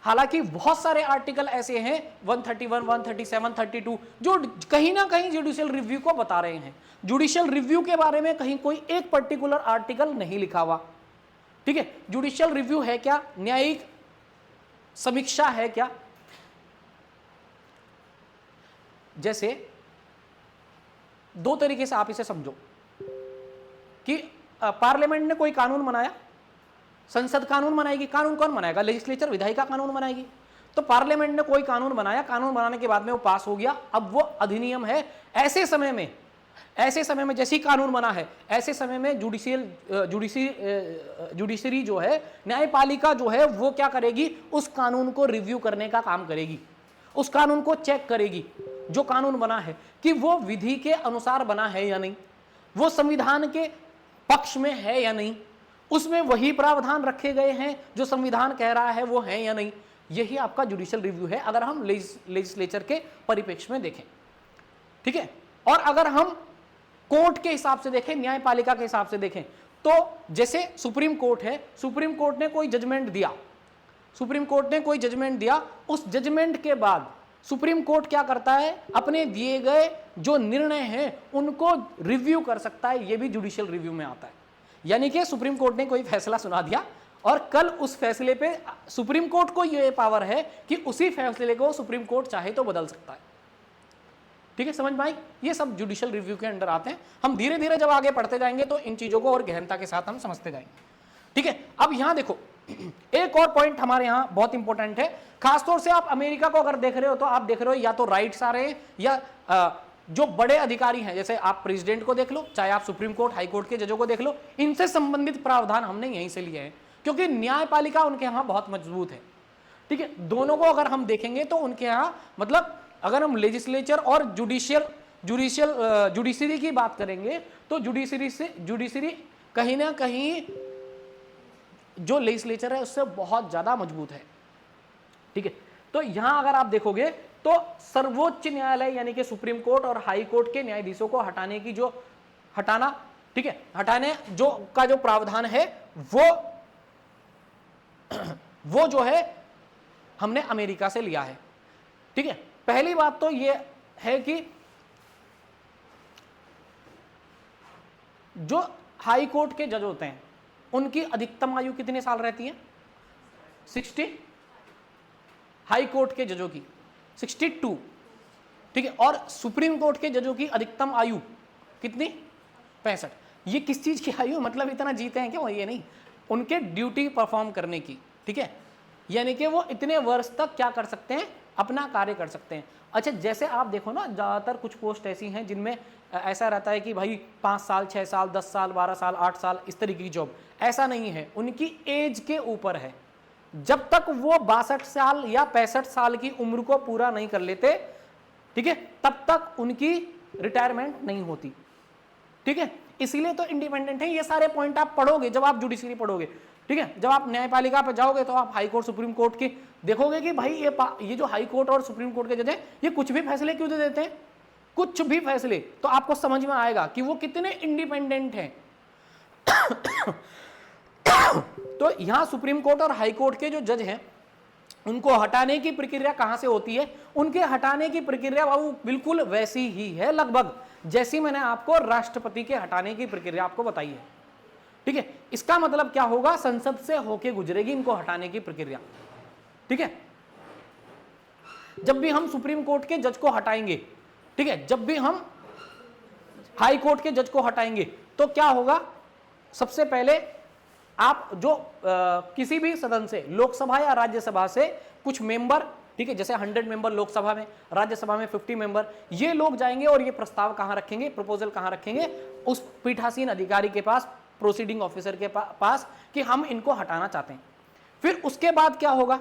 [SPEAKER 1] हालांकि बहुत सारे आर्टिकल ऐसे हैं 131, 137, 32 जो कहीं ना कहीं जुडिशियल रिव्यू को बता रहे हैं। जुडिशियल रिव्यू के बारे में कहीं कोई एक पर्टिकुलर आर्टिकल नहीं लिखा हुआ। ठीक है, जुडिशियल रिव्यू है क्या? न्यायिक समीक्षा है क्या? जैसे 2 तरीके से आप इसे समझो कि पार्लियामेंट ने कोई कानून बनाया, संसद कानून बनाएगी। कानून कौन बनाएगा? लेजिस्लेचर, विधायिका कानून बनाएगी। तो पार्लियामेंट ने कोई कानून बनाया, कानून बनाने के बाद में वो पास हो गया, अब वो अधिनियम है। ऐसे समय में जैसे ही कानून बना है, ऐसे समय में जुडिशरी जो है, न्यायपालिका जो है, वो क्या करेगी? उस कानून को रिव्यू करने का काम करेगी, उस कानून को चेक करेगी, जो कानून बना है कि वो विधि के अनुसार बना है या नहीं, वो संविधान के पक्ष में है या नहीं, उसमें वही प्रावधान रखे गए हैं जो संविधान कह रहा है वो है या नहीं। यही आपका जुडिशियल रिव्यू है अगर हम लेजिस्लेचर के परिप्रेक्ष्य में देखें। ठीक है, और अगर हम कोर्ट के हिसाब से देखें, न्यायपालिका के हिसाब से देखें, तो जैसे सुप्रीम कोर्ट है, सुप्रीम कोर्ट ने कोई जजमेंट दिया, उस जजमेंट के बाद सुप्रीम कोर्ट क्या करता है? अपने दिए गए जो निर्णय हैं उनको रिव्यू कर सकता है। यह भी जुडिशियल रिव्यू में आता है। यानी कि सुप्रीम कोर्ट ने कोई फैसला सुना दिया और कल उस फैसले पे सुप्रीम कोर्ट को यह पावर है कि उसी फैसले को सुप्रीम कोर्ट चाहे तो बदल सकता है। ठीक है, समझ में आई? ये सब जुडिशियल रिव्यू के अंडर आते हैं। हम धीरे धीरे जब आगे पढ़ते जाएंगे तो इन चीजों को और गहनता के साथ हम समझते जाएंगे। ठीक है, अब यहां देखो, एक और पॉइंट हमारे यहां बहुत इंपॉर्टेंट है। खासतौर से आप अमेरिका को अगर देख रहे हो तो आप देख रहे हो या तो राइट्स आ रहे हैं, या जो बड़े अधिकारी हैं, जैसे आप प्रेसिडेंट को देख लो, चाहे आप सुप्रीम कोर्ट, हाई कोर्ट के जजों को देख लो, इनसे संबंधित प्रावधान हमने यहीं से लिए हैं, क्योंकि न्यायपालिका उनके यहां बहुत मजबूत है। ठीक है, दोनों को अगर हम देखेंगे तो उनके यहां, मतलब अगर हम लेजिस्लेचर और जुडिशरी की बात करेंगे तो जुडिशरी कहीं ना कहीं जो लेजिस्लेचर है उससे बहुत ज्यादा मजबूत है। ठीक है, तो यहां अगर आप देखोगे तो सर्वोच्च न्यायालय यानी कि सुप्रीम कोर्ट और हाई कोर्ट के न्यायाधीशों को हटाने का जो प्रावधान है वो जो है हमने अमेरिका से लिया है। ठीक है, पहली बात तो ये है कि जो हाई कोर्ट के जज होते हैं उनकी अधिकतम आयु कितने साल रहती है? 60। हाई कोर्ट के जजों की 62। ठीक है, और सुप्रीम कोर्ट के जजों की अधिकतम आयु कितनी? 65। ये किस चीज की आयु? मतलब इतना जीते हैं क्या? ये नहीं, उनके ड्यूटी परफॉर्म करने की। ठीक है, यानी कि वो इतने वर्ष तक क्या कर सकते हैं, अपना कार्य कर सकते हैं। अच्छा, जैसे आप देखो ना, ज़्यादातर कुछ पोस्ट ऐसी हैं जिनमें ऐसा रहता है कि भाई 5 साल, 6 साल, 10 साल, 12 साल, 8 साल, इस तरीके की जॉब। ऐसा नहीं है, उनकी एज के ऊपर है। जब तक वो 62 साल या 65 साल की उम्र को पूरा नहीं कर लेते, ठीक है, तब तक उनकी रिटायरमेंट नहीं होती। ठीक है, इसीलिए तो इंडिपेंडेंट है। ये सारे पॉइंट आप पढ़ोगे जब आप जुडिशरी पढ़ोगे, ठीक है। जब आप न्यायपालिका पे जाओगे तो आप हाई कोर्ट, सुप्रीम कोर्ट की देखोगे कि भाई ये जो हाई कोर्ट और सुप्रीम कोर्ट के जज हैं, ये कुछ भी फैसले क्यों दे देते हैं, कुछ भी फैसले, तो आपको समझ में आएगा कि वो कितने इंडिपेंडेंट हैं। तो यहां सुप्रीम कोर्ट और हाई कोर्ट के जो जज हैं, उनको हटाने की प्रक्रिया कहां से होती है? उनके हटाने की प्रक्रिया बाबू बिल्कुल वैसी ही है, लगभग जैसी मैंने आपको राष्ट्रपति के हटाने की प्रक्रिया आपको बताई है। ठीक है, इसका मतलब क्या होगा, संसद से होके गुजरेगी इनको हटाने की प्रक्रिया। ठीक है, जब भी हम सुप्रीम कोर्ट के जज को हटाएंगे, ठीक है, जब भी हम हाई कोर्ट के जज को हटाएंगे, तो क्या होगा, सबसे पहले आप जो किसी भी सदन से, लोकसभा या राज्यसभा से कुछ मेंबर, ठीक है, जैसे 100 मेंबर लोकसभा में, राज्यसभा में 50 मेंबर, ये लोग जाएंगे और ये प्रस्ताव कहां रखेंगे, प्रपोजल कहां रखेंगे? उस पीठासीन अधिकारी के पास, प्रोसीडिंग ऑफिसर के पास, कि हम इनको हटाना चाहते हैं। फिर उसके बाद क्या होगा,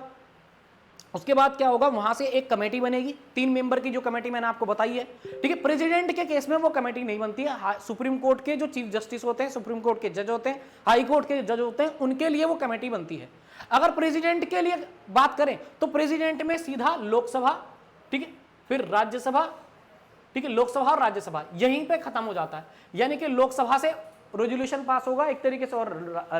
[SPEAKER 1] उसके बाद क्या होगा, वहां से एक कमेटी बनेगी, 3 मेंबर की जो कमेटी मैंने आपको बताई है। ठीक है, प्रेसिडेंट के केस में वो कमेटी नहीं बनती है। सुप्रीम कोर्ट के जो चीफ जस्टिस होते हैं, सुप्रीम कोर्ट के जज होते हैं, हाई कोर्ट के जज होते हैं, उनके लिए वो कमेटी बनती है। अगर प्रेसिडेंट के लिए बात करें तो प्रेसिडेंट में सीधा लोकसभा, ठीक है, फिर राज्यसभा, ठीक है, लोकसभा और राज्यसभा यहीं पे खत्म हो जाता है। यानी कि लोकसभा से रेजोल्यूशन पास होगा एक तरीके से और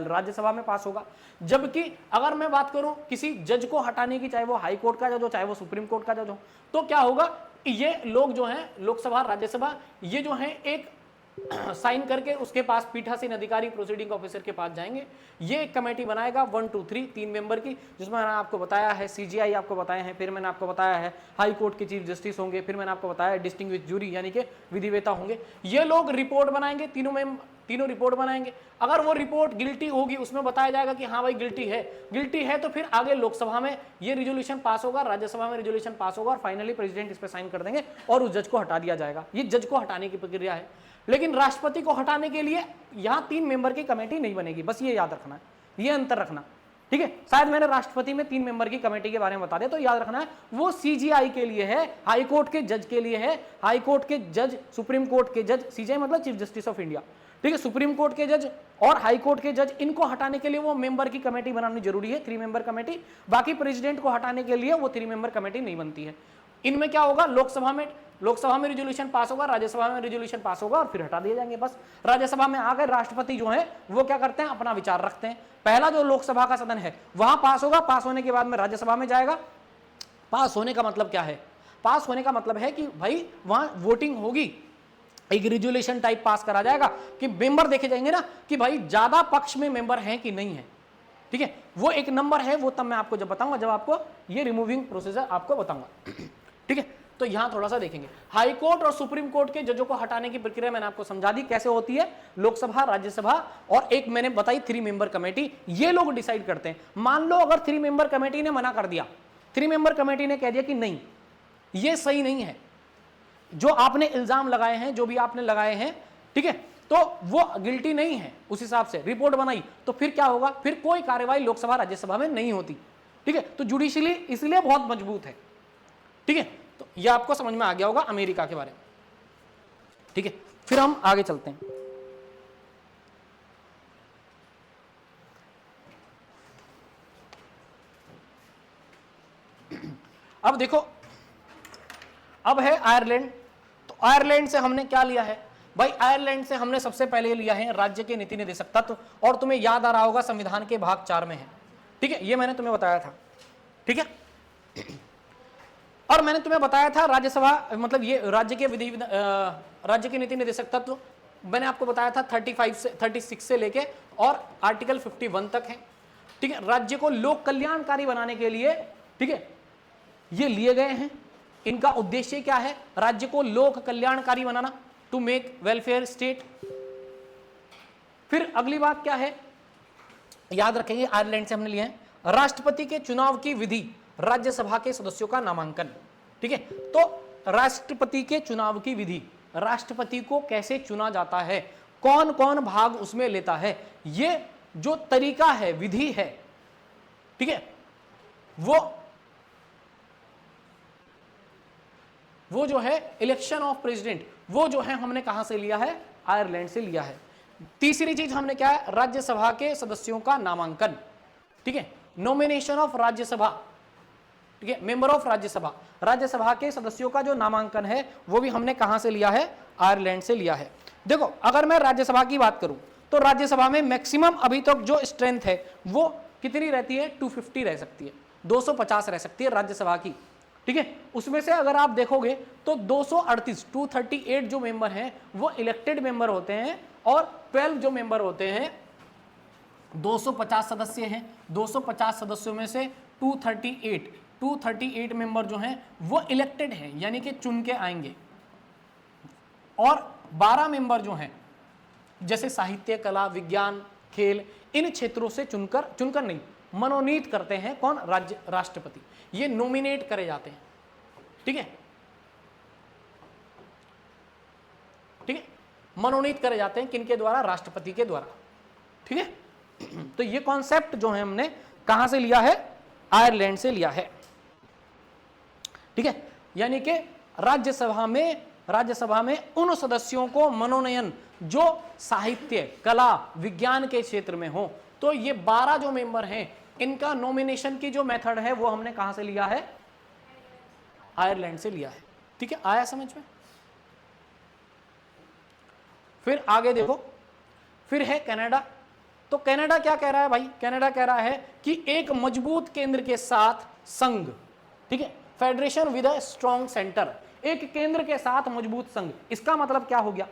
[SPEAKER 1] राज्यसभा में पास होगा। जबकि अगर मैं बात करूं किसी जज को हटाने की, चाहे वो हाई कोर्ट का जज हो, चाहे वो सुप्रीम कोर्ट का जज हो, तो क्या होगा, ये लोग जो हैं, लोकसभा, राज्यसभा, ये जो हैं एक साइन करके उसके पास पीठासीन अधिकारी, प्रोसीडिंग ऑफिसर के पास जाएंगे। ये एक कमेटी बनाएगा 1, 2, 3 3 मेंबर की, जिसमें मैंने आपको बताया है सीजीआई आपको बताया है, फिर मैंने आपको बताया है हाई कोर्ट के चीफ जस्टिस होंगे, फिर मैंने आपको बताया डिस्टिंग्विश्ड जूरी यानी कि विधिवेता होंगे। ये लोग रिपोर्ट बनाएंगे, तीनों रिपोर्ट बनाएंगे। अगर वो रिपोर्ट गिल्टी होगी, उसमें बताया जाएगा कि हाँ भाई गिल्टी है, तो फिर आगे लोकसभा में ये रिजोल्यूशन पास होगा, राज्यसभा में रिजोल्यूशन पास होगा और फाइनली प्रेसिडेंट इस पर साइन कर देंगे और उस जज को हटा दिया जाएगा। ये जज को हटाने की प्रक्रिया है। लेकिन राष्ट्रपति को हटाने के लिए यहां 3 मेंबर की कमेटी नहीं बनेगी, बस ये याद रखना है, ये अंतर रखना। ठीक है, शायद मैंने राष्ट्रपति में 3 मेंबर की कमेटी के बारे में बता दिया, तो याद रखना है वो सीजीआई के लिए है, हाई कोर्ट के जज के लिए है। हाई कोर्ट के जज, सुप्रीम कोर्ट के जज, सीजीआई मतलब चीफ जस्टिस ऑफ इंडिया, ठीक है, सुप्रीम कोर्ट के जज और हाई कोर्ट के जज, इनको हटाने के लिए वो मेंबर की कमेटी बनानी जरूरी है, 3 मेंबर कमेटी। बाकी प्रेसिडेंट को हटाने के लिए वो 3 मेंबर कमेटी नहीं बनती है। इनमें क्या होगा, लोकसभा में रिजोल्यूशन पास होगा, राज्यसभा में रिजोल्यूशन पास होगा और फिर हटा दिए जाएंगे। बस राज्यसभा में आकर राष्ट्रपति जो है वो क्या करते हैं, अपना विचार रखते हैं। पहला जो लोकसभा का सदन है वहां पास होगा, पास होने के बाद में राज्यसभा में जाएगा। पास होने का मतलब क्या है, पास होने का मतलब है कि भाई वहां वोटिंग होगी, एक रिजोल्यूशन टाइप पास करा जाएगा कि मेंबर देखे जाएंगे ना कि भाई ज्यादा पक्ष में मेंबर हैं कि नहीं है। ठीक है, वो एक नंबर है, वो तब मैं आपको जब बताऊंगा, जब आपको ये रिमूविंग प्रोसीजर आपको बताऊंगा। ठीक है, तो यहां थोड़ा सा देखेंगे हाई कोर्ट और सुप्रीम कोर्ट के जजों को हटाने की प्रक्रिया मैंने आपको समझा दी कैसे होती है। लोकसभा, राज्यसभा और एक मैंने बताई 3 मेंबर कमेटी, ये लोग डिसाइड करते हैं। मान लो अगर 3 मेंबर कमेटी ने मना कर दिया, 3 मेंबर कमेटी ने कह दिया कि नहीं ये सही नहीं है, जो आपने इल्जाम लगाए हैं, जो भी आपने लगाए हैं, ठीक है, तो वो गिल्टी नहीं है, उस हिसाब से रिपोर्ट बनाई, तो फिर क्या होगा, फिर कोई कार्रवाई लोकसभा राज्यसभा में नहीं होती। ठीक है, तो जुडिशरी इसलिए बहुत मजबूत है। ठीक है, तो ये आपको समझ में आ गया होगा अमेरिका के बारे में। ठीक है, फिर हम आगे चलते हैं। अब देखो, अब है आयरलैंड। तो आयरलैंड से हमने क्या लिया है भाई, आयरलैंड से हमने सबसे पहले लिया है राज्य के नीति निर्देशक तत्व, और तुम्हें याद आ रहा होगा संविधान के भाग 4 में है। ठीक है, ये मैंने तुम्हें बताया था। ठीक है, और मैंने तुम्हें बताया था राज्यसभा मतलब ये राज्य के नीति निर्देशक तत्व मैंने आपको बताया था 36 से लेके और आर्टिकल 51 तक है। ठीक है, राज्य को लोक कल्याणकारी बनाने के लिए, ठीक है, ये लिए गए हैं। इनका उद्देश्य क्या है, राज्य को लोक कल्याणकारी बनाना, टू मेक वेलफेयर स्टेट। फिर अगली बात क्या है, याद रखेंगे, आयरलैंड से हमने लिए हैं। राष्ट्रपति के चुनाव की विधि, राज्यसभा के सदस्यों का नामांकन। ठीक है, तो राष्ट्रपति के चुनाव की विधि, राष्ट्रपति को कैसे चुना जाता है, कौन कौन भाग उसमें लेता है, ये जो तरीका है, विधि है, ठीक है, वो जो है इलेक्शन ऑफ प्रेसिडेंट, वो जो है हमने कहां से लिया है, आयरलैंड से लिया है। तीसरी चीज हमने क्या है, राज्यसभा के सदस्यों का नामांकन। ठीक है, नॉमिनेशन ऑफ राज्यसभा, ठीक है, मेंबर ऑफ राज्यसभा, राज्यसभा के सदस्यों का जो नामांकन है वो भी हमने कहां से लिया है, आयरलैंड से लिया है। देखो, अगर मैं राज्यसभा की बात करूं तो राज्यसभा में मैक्सिमम अभी तक जो स्ट्रेंथ है वो कितनी रहती है, 250 रह सकती है, 250 रह सकती है राज्यसभा की। ठीक है, उसमें से अगर आप देखोगे तो 238 जो मेंबर हैं वो इलेक्टेड मेंबर होते हैं और 12 जो मेंबर होते हैं, 250 सदस्य हैं, 250 सदस्यों में से 238 मेंबर जो हैं वो इलेक्टेड हैं, यानी कि चुन के आएंगे, और 12 मेंबर जो हैं जैसे साहित्य, कला, विज्ञान, खेल, इन क्षेत्रों से चुनकर नहीं, मनोनीत करते हैं कौन, राष्ट्रपति, ये नॉमिनेट करे जाते हैं। ठीक है, ठीक है, मनोनीत करे जाते हैं किनके द्वारा, राष्ट्रपति के द्वारा। ठीक है, तो ये कॉन्सेप्ट जो है हमने कहां से लिया है, आयरलैंड से लिया है। ठीक है, यानी कि राज्यसभा में उन सदस्यों को मनोनयन जो साहित्य, कला, विज्ञान के क्षेत्र में हो, तो ये 12 जो मेंबर हैं इनका नॉमिनेशन की जो मेथड है वो हमने कहां से लिया है, आयरलैंड से लिया है। ठीक है, आया समझ में। फिर आगे देखो, फिर है कनाडा। तो कनाडा क्या कह रहा है भाई, कनाडा कह रहा है कि एक मजबूत केंद्र के साथ संघ, ठीक है, federation with a strong centre, एक केंद्र के साथ मजबूत संघ। इसका मतलब क्या हो गया,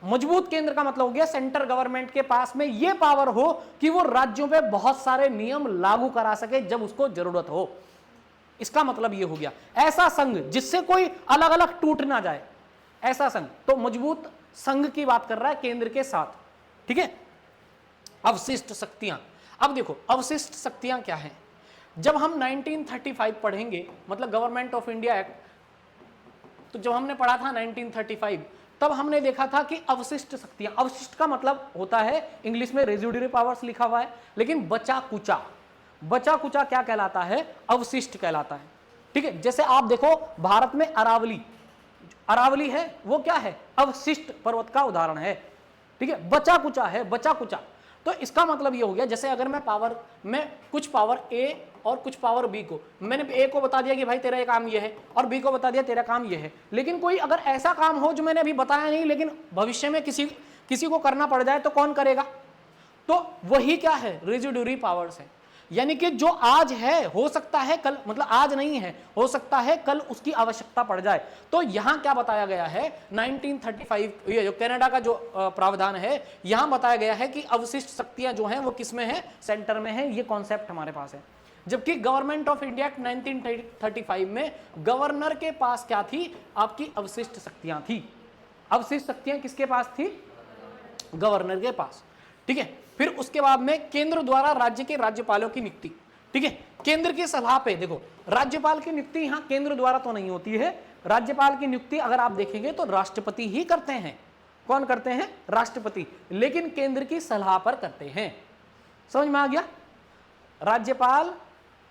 [SPEAKER 1] मजबूत केंद्र का मतलब हो गया सेंटर गवर्नमेंट के पास में यह पावर हो कि वो राज्यों पे बहुत सारे नियम लागू करा सके जब उसको जरूरत हो। इसका मतलब यह हो गया ऐसा संघ जिससे कोई अलग अलग टूट ना जाए, ऐसा संघ। तो मजबूत संघ की बात कर रहा है केंद्र के साथ। ठीक है, अवशिष्ट शक्तियां। अब देखो अवशिष्ट शक्तियां क्या हैं, जब हम 1935 पढ़ेंगे, मतलब गवर्नमेंट ऑफ इंडिया एक्ट, तो जब हमने पढ़ा था 1935, तब हमने देखा था कि अवशिष्ट शक्तियां, अवशिष्ट का मतलब होता है इंग्लिश में रेजिडुअरी पावर्स लिखा हुआ है, लेकिन बचा कुचा क्या कहलाता है, अवशिष्ट कहलाता है। ठीक है, जैसे आप देखो भारत में अरावली है, वो क्या है, अवशिष्ट पर्वत का उदाहरण है। ठीक है, बचा कुचा। तो इसका मतलब ये हो गया, जैसे अगर मैं कुछ पावर ए और कुछ पावर बी को, मैंने ए को बता दिया कि भाई तेरा ये काम ये है, और बी को बता दिया तेरा काम ये है, लेकिन कोई अगर ऐसा काम हो जो मैंने अभी बताया नहीं, लेकिन भविष्य में किसी को करना पड़ जाए तो कौन करेगा, तो वही क्या है, रेजिडुअरी पावर्स है। यानी कि जो आज है हो सकता है कल, मतलब आज नहीं है, हो सकता है कल उसकी आवश्यकता पड़ जाए। तो यहां क्या बताया गया है, 1935 ये जो कनाडा का जो प्रावधान है, यहां बताया गया है कि अवशिष्ट शक्तियां जो हैं वो किसमें है, सेंटर में है। ये कॉन्सेप्ट हमारे पास है। जबकि गवर्नमेंट ऑफ इंडिया 1935 में गवर्नर के पास क्या थी, आपकी अवशिष्ट शक्तियां थी। अवशिष्ट शक्तियां किसके पास थी, गवर्नर के पास। ठीक है, फिर उसके बाद में केंद्र द्वारा राज्य के राज्यपालों की नियुक्ति। ठीक है, केंद्र की सलाह पे देखो, राज्यपाल की नियुक्ति यहां केंद्र द्वारा तो नहीं होती है, राज्यपाल की नियुक्ति अगर आप देखेंगे तो राष्ट्रपति ही करते हैं। कौन करते हैं, राष्ट्रपति, लेकिन केंद्र की सलाह पर करते हैं। समझ में आ गया, राज्यपाल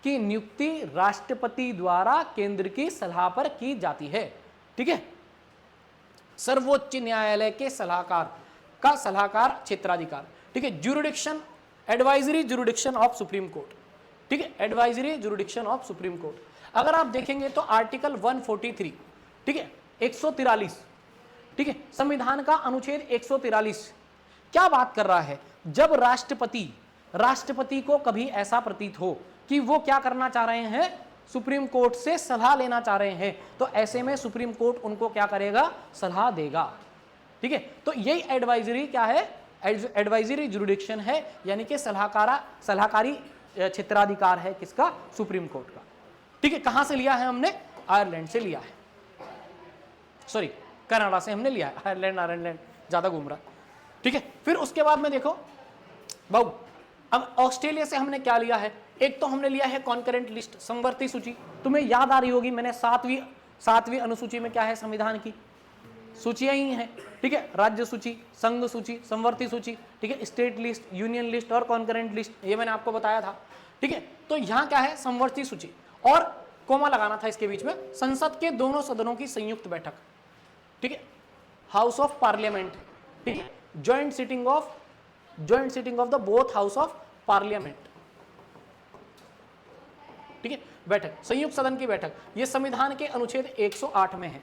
[SPEAKER 1] की नियुक्ति राष्ट्रपति द्वारा केंद्र की सलाह पर की जाती है। ठीक है, सर्वोच्च न्यायालय के सलाहकार क्षेत्राधिकार। ठीक है, jurisdiction, advisory jurisdiction of supreme court. ठीक है, advisory jurisdiction of supreme court. अगर आप देखेंगे तो आर्टिकल 143, ठीक है, 143, ठीक है, संविधान का अनुच्छेद 143 क्या बात कर रहा है, जब राष्ट्रपति को कभी ऐसा प्रतीत हो कि वो क्या करना चाह रहे हैं, सुप्रीम कोर्ट से सलाह लेना चाह रहे हैं, तो ऐसे में सुप्रीम कोर्ट उनको क्या करेगा, सलाह देगा। ठीक है, तो यही एडवाइजरी क्या है, एडवाइजरी जुरिडिक्शन है, यानी कि सलाहकारी क्षेत्राधिकार है किसका, सुप्रीम कोर्ट का। ठीक है, कहां से लिया है हमने, आयरलैंड से लिया है, सॉरी कनाडा से हमने लिया है, आयरलैंड ज्यादा घूम रहा। ठीक है, फिर उसके बाद में देखो बाबू, अब ऑस्ट्रेलिया से हमने क्या लिया है, एक तो हमने लिया है कॉन्करेंट लिस्ट, समवर्ती सूची। तुम्हें याद आ रही होगी, मैंने सातवीं अनुसूची में क्या है, संविधान की सूचियां ही हैं, ठीक है, राज्य सूची, संघ सूची, समवर्ती सूची, ठीक है, स्टेट लिस्ट, यूनियन लिस्ट और कॉन्करेंट लिस्ट, ये मैंने आपको बताया था, ठीक है। तो यहां क्या है, समवर्ती सूची, और कोमा लगाना था इसके बीच में, संसद के दोनों सदनों की संयुक्त बैठक, ठीक है, हाउस ऑफ पार्लियामेंट, ठीक है, joint sitting of the both house of parliament, ठीक है, बैठक, संयुक्त सदन की बैठक, ये संविधान के अनुच्छेद 108 में है,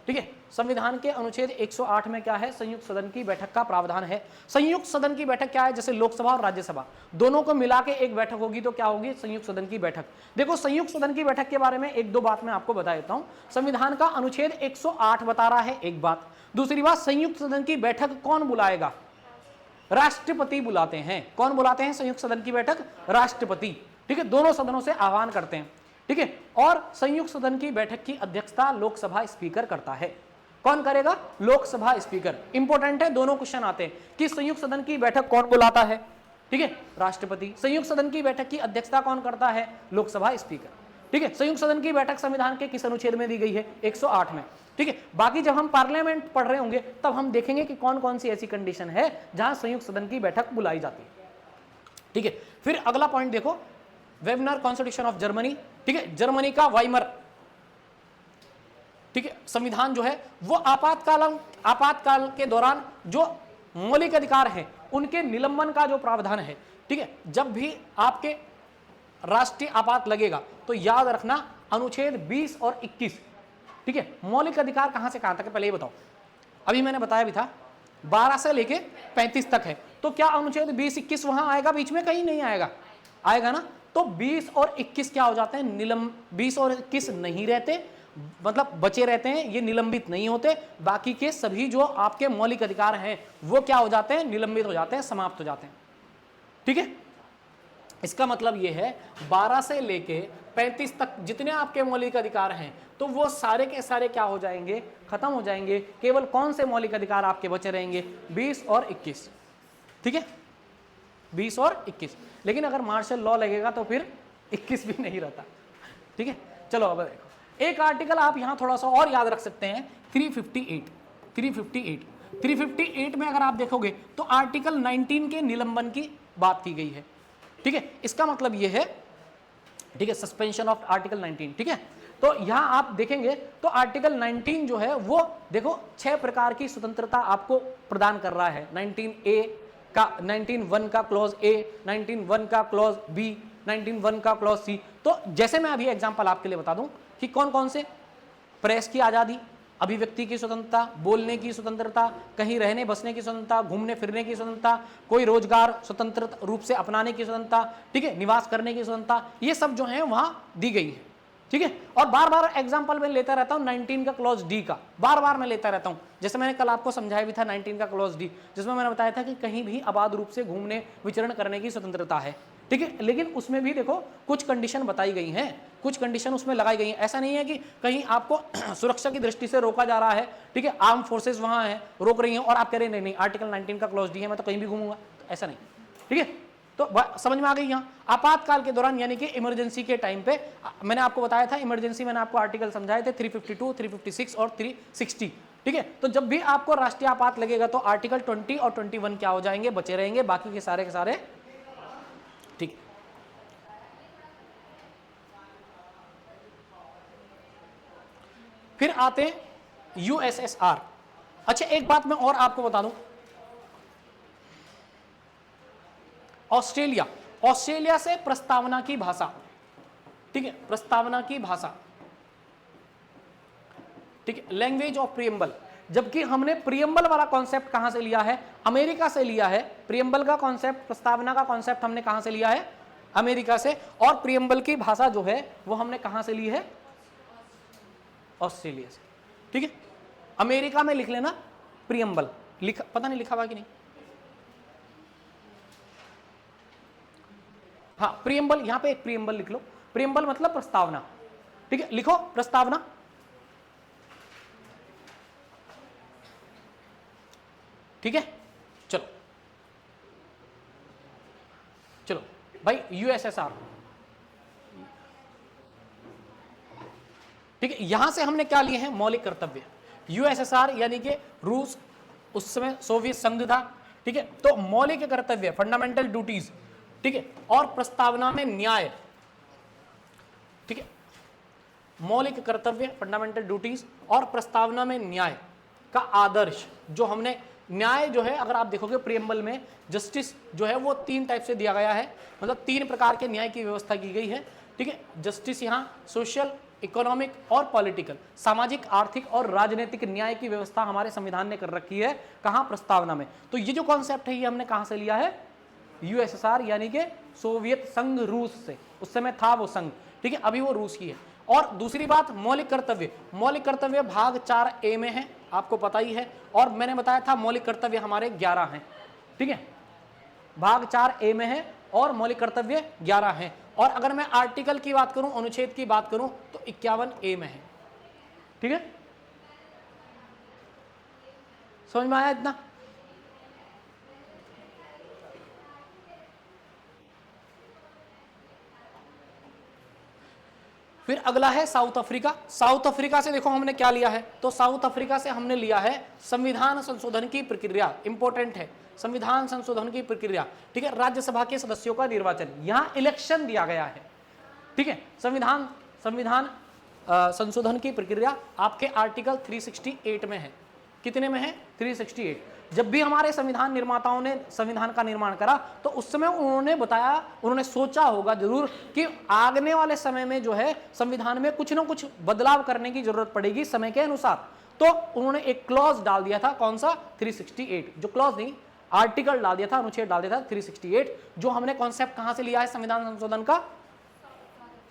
[SPEAKER 1] ठीक है, संविधान के अनुच्छेद 108 में क्या है, संयुक्त सदन की बैठक का प्रावधान है। संयुक्त सदन की बैठक क्या है, जैसे लोकसभा और राज्यसभा दोनों को मिला के एक बैठक होगी तो क्या होगी, संयुक्त सदन की बैठक। देखो संयुक्त सदन की बैठक के बारे में एक दो बात मैं आपको बता देता हूं। संविधान का अनुच्छेद 108 बता रहा है, एक बात। दूसरी बात, संयुक्त सदन की बैठक कौन बुलाएगा, राष्ट्रपति बुलाते हैं। कौन बुलाते हैं संयुक्त सदन की बैठक, राष्ट्रपति, ठीक है, दोनों सदनों से आह्वान करते हैं, ठीक है। और संयुक्त सदन की बैठक की अध्यक्षता लोकसभा स्पीकर करता है। कौन करेगा, लोकसभा स्पीकर। इंपॉर्टेंट है, दोनों क्वेश्चन आते हैं कि संयुक्त सदन की बैठक कौन बुलाता है, ठीक है, राष्ट्रपति। संयुक्त सदन की बैठक की अध्यक्षता कौन करता है, लोकसभा स्पीकर, ठीक है। संयुक्त सदन की बैठक संविधान के किस अनुच्छेद में दी गई है, 108 में, ठीक है। बाकी जब हम पार्लियामेंट पढ़ रहे होंगे तब हम देखेंगे कि कौन कौन सी ऐसी कंडीशन है जहां संयुक्त सदन की बैठक बुलाई जाती है, ठीक है। फिर अगला पॉइंट देखो, वेबनर कॉन्स्टिट्यूशन ऑफ जर्मनी, ठीक है, जर्मनी का वाइमर, ठीक है, संविधान जो है वो आपातकाल के दौरान जो मौलिक अधिकार हैं उनके निलंबन का जो प्रावधान है, ठीक है। जब भी आपके राष्ट्रीय आपात लगेगा तो याद रखना अनुच्छेद 20 और 21, ठीक है। मौलिक अधिकार कहां से कहां तक है, पहले ये बताओ। अभी मैंने बताया भी था 12 से लेके 35 तक है, तो क्या अनुच्छेद 20-21 वहां आएगा, बीच में कहीं नहीं आएगा, आएगा ना। तो 20 और 21 क्या हो जाते हैं, 20 और 21 नहीं रहते, मतलब बचे रहते हैं, ये निलंबित नहीं होते। बाकी के सभी जो आपके मौलिक अधिकार हैं वो क्या हो जाते हैं, निलंबित हो जाते हैं, समाप्त हो जाते हैं, ठीक है। इसका मतलब ये है 12 से लेके 35 तक जितने आपके मौलिक अधिकार हैं तो वो सारे के सारे क्या हो जाएंगे, खत्म हो जाएंगे। केवल कौन से मौलिक अधिकार आपके बचे रहेंगे, 20 और 21, ठीक है, 20 और 21। लेकिन अगर मार्शल लॉ लगेगा तो फिर 21 भी नहीं रहता, ठीक है। चलो अब देखो, एक आर्टिकल आप यहां थोड़ा सा और याद रख सकते हैं, 358 में अगर आप देखोगे तो आर्टिकल 19 के निलंबन की बात की गई है, ठीक है। इसका मतलब यह है, ठीक है, सस्पेंशन ऑफ आर्टिकल 19, ठीक है। तो यहां आप देखेंगे तो आर्टिकल 19 जो है वो देखो 6 प्रकार की स्वतंत्रता आपको प्रदान कर रहा है। 19A का 19(1) का क्लॉज ए, 19(1) का क्लॉज बी, 19(1) का क्लॉज सी। तो जैसे मैं अभी एग्जांपल आपके लिए बता दूं कि कौन कौन से, प्रेस की आजादी, अभिव्यक्ति की स्वतंत्रता, बोलने की स्वतंत्रता, कहीं रहने बसने की स्वतंत्रता, घूमने फिरने की स्वतंत्रता, कोई रोजगार स्वतंत्र रूप से अपनाने की स्वतंत्रता, ठीक है, निवास करने की स्वतंत्रता, ये सब जो है वहां दी गई है, ठीक है। और बार बार एग्जांपल में लेता रहता हूं 19 का क्लॉज डी का, बार बार मैं लेता रहता हूं। जैसे मैंने कल आपको समझाया भी था 19 का क्लॉज डी, जिसमें मैंने बताया था कि कहीं भी आबाद रूप से घूमने विचरण करने की स्वतंत्रता है, ठीक है। लेकिन उसमें भी देखो कुछ कंडीशन बताई गई हैं, कुछ कंडीशन उसमें लगाई गई हैं। ऐसा नहीं है कि कहीं आपको सुरक्षा की दृष्टि से रोका जा रहा है, ठीक है, आर्म फोर्सेज वहां है रोक रही हैं और आप कह रहे हैं नहीं आर्टिकल 19 का क्लॉज डी है, मैं तो कहीं भी घूमूंगा, तो ऐसा नहीं, ठीक है। तो समझ में आ गई। यहाँ आपातकाल के दौरान यानी कि इमरजेंसी के टाइम पे मैंने आपको बताया था, इमरजेंसी मैंने आपको आर्टिकल समझाए थे 352, 356 और 360, ठीक है। तो जब भी आपको राष्ट्रीय आपात लगेगा तो आर्टिकल 20 और 21 क्या हो जाएंगे, बचे रहेंगे, बाकी के सारे, ठीक है। फिर आते हैं यूएसएसआर। अच्छा एक बात मैं और आपको बता दूं, ऑस्ट्रेलिया से प्रस्तावना की भाषा, ठीक है, प्रस्तावना की भाषा, ठीक है, लैंग्वेज ऑफ प्रियम्बल। जबकि हमने प्रियम्बल वाला कॉन्सेप्ट कहां से लिया है, अमेरिका से लिया है। प्रियम्बल का कॉन्सेप्ट, प्रस्तावना का कॉन्सेप्ट हमने कहां से लिया है, अमेरिका से। और प्रियम्बल की भाषा जो है वो हमने कहां से ली है, ऑस्ट्रेलिया से, ठीक है। अमेरिका में लिख लेना प्रियम्बल, लिखा पता नहीं लिखा हुआ कि नहीं, हाँ प्रियम्बल, यहां पे एक प्रियम्बल लिख लो। प्रियम्बल मतलब प्रस्तावना, ठीक है, लिखो प्रस्तावना, ठीक है। चलो चलो भाई यूएसएसआर, ठीक है, यहां से हमने क्या लिए हैं, मौलिक कर्तव्य। यूएसएसआर यानी कि रूस, उस समय सोवियत संघ था, ठीक है, तो मौलिक कर्तव्य फंडामेंटल ड्यूटीज, ठीक है, और प्रस्तावना में न्याय, ठीक है, मौलिक कर्तव्य फंडामेंटल ड्यूटीज और प्रस्तावना में न्याय का आदर्श, जो हमने न्याय जो है अगर आप देखोगे प्रियम्बल में जस्टिस जो है वो 3 टाइप से दिया गया है, मतलब 3 प्रकार के न्याय की व्यवस्था की गई है, ठीक है, जस्टिस यहाँ सोशल, इकोनॉमिक और पॉलिटिकल, सामाजिक, आर्थिक और राजनीतिक न्याय की व्यवस्था हमारे संविधान ने कर रखी है, कहां, प्रस्तावना में। तो ये जो कॉन्सेप्ट है ये हमने कहां से लिया है, यूएसएसआर यानी कि सोवियत संघ, रूस से, उस समय था वो संघ, ठीक है, अभी वो रूस की है। और दूसरी बात मौलिक कर्तव्य, मौलिक कर्तव्य भाग 4A में है, आपको पता ही है, और मैंने बताया था मौलिक कर्तव्य हमारे 11 हैं, ठीक है, भाग 4A में है और मौलिक कर्तव्य 11 हैं। और अगर मैं आर्टिकल की बात करूं, अनुच्छेद की बात करूं, तो 51A में है, ठीक है, समझ में आया इतना? फिर अगला है साउथ अफ्रीका। साउथ अफ्रीका से देखो हमने क्या लिया है, तो साउथ अफ्रीका से हमने लिया है संविधान संशोधन की प्रक्रिया, इंपॉर्टेंट है, संविधान संशोधन की प्रक्रिया, ठीक है, राज्यसभा के सदस्यों का निर्वाचन, यहां इलेक्शन दिया गया है, ठीक है, संविधान संशोधन की प्रक्रिया आपके आर्टिकल 368 में है, कितने में है, 368। जब भी हमारे संविधान निर्माताओं ने संविधान का निर्माण करा तो उस समय उन्होंने बताया, उन्होंने सोचा होगा जरूर कि आगने वाले समय में जो है संविधान में कुछ ना कुछ बदलाव करने की जरूरत पड़ेगी समय के अनुसार, तो उन्होंने एक क्लॉज डाल दिया था, कौन सा, 368, जो क्लॉज नहीं आर्टिकल डाल दिया था, अनुच्छेद डाल दिया था 368, जो हमने कॉन्सेप्ट कहां से लिया है संविधान संशोधन का,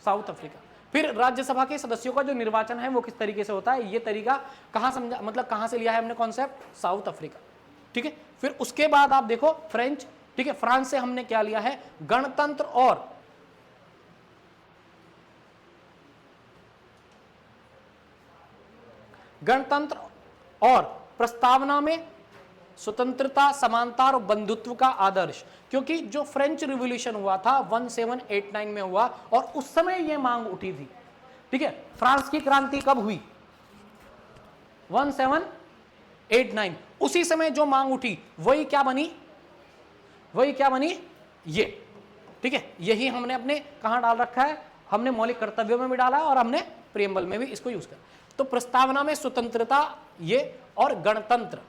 [SPEAKER 1] साउथ अफ्रीका। फिर राज्यसभा के सदस्यों का जो निर्वाचन है वो किस तरीके से होता है, ये तरीका कहां समझा, मतलब कहां से लिया है हमने कॉन्सेप्ट, साउथ अफ्रीका, ठीक है। फिर उसके बाद आप देखो फ्रेंच, ठीक है, फ्रांस से हमने क्या लिया है, गणतंत्र और प्रस्तावना में स्वतंत्रता, समानता और बंधुत्व का आदर्श, क्योंकि जो फ्रेंच रिवॉल्यूशन हुआ था 1789 में हुआ और उस समय यह मांग उठी थी, ठीक है, फ्रांस की क्रांति कब हुई, 1789, उसी समय जो मांग उठी वही क्या बनी, ये, ठीक है, यही हमने अपने कहां डाल रखा है, हमने मौलिक कर्तव्यों में भी डाला है और हमने प्रियम्बल में भी इसको यूज किया। तो प्रस्तावना में स्वतंत्रता ये और गणतंत्र,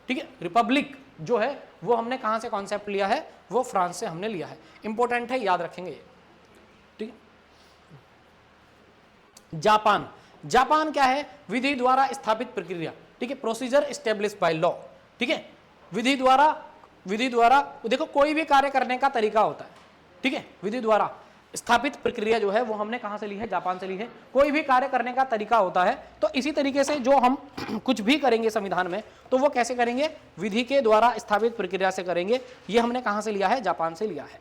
[SPEAKER 1] ठीक है, रिपब्लिक जो है वो हमने कहां से कॉन्सेप्ट लिया है, वो फ्रांस से हमने लिया है, इंपॉर्टेंट है, याद रखेंगे ये, ठीक है। जापान क्या है, विधि द्वारा स्थापित प्रक्रिया, ठीक है, प्रोसीजर एस्टेब्लिश बाय लॉ, ठीक है, विधि द्वारा देखो कोई भी कार्य करने का तरीका होता है, ठीक है, विधि द्वारा स्थापित प्रक्रिया जो है वो हमने कहां से ली है, जापान से ली है। कोई भी कार्य करने का तरीका होता है, तो इसी तरीके से जो हम कुछ भी करेंगे संविधान में तो वो कैसे करेंगे, विधि के द्वारा स्थापित प्रक्रिया से करेंगे, ये हमने कहां से लिया है, जापान से लिया है।